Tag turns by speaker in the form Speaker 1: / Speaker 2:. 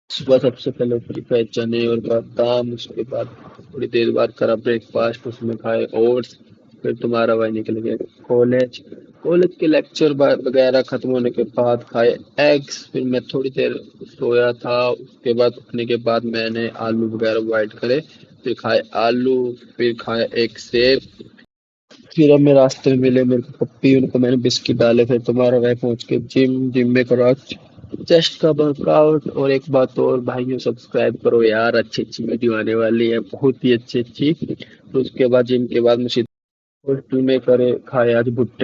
Speaker 1: सुबह सबसे पहले उठी, खाए चने और बादाम। उसके बाद थोड़ी देर बाद करा ब्रेकफास्ट, उसमें खाए ओट्स। फिर तुम्हारा भाई निकल गया कॉलेज। कॉलेज के लेक्चर वगैरह खत्म होने के बाद खाए एग्स। फिर मैं थोड़ी देर सोया था। उसके बाद उठने के बाद मैंने आलू वगैरह बॉइल करे। फिर खाए आलू। फिर खाए एक सेब। फिर अब मैं रास्ते में मिले मेरे को पप्पी, उनको मैंने बिस्किट डाले। फिर तुम्हारा वह पहुंच के जिम में करा चेस्ट का वर्कआउट। और एक बात और भाइयों, सब्सक्राइब करो यार, अच्छी अच्छी वीडियो आने वाली है, बहुत ही अच्छी अच्छी। तो उसके बाद जिम के बाद मुझे हॉस्टल में करे खाए आज भुट्टे।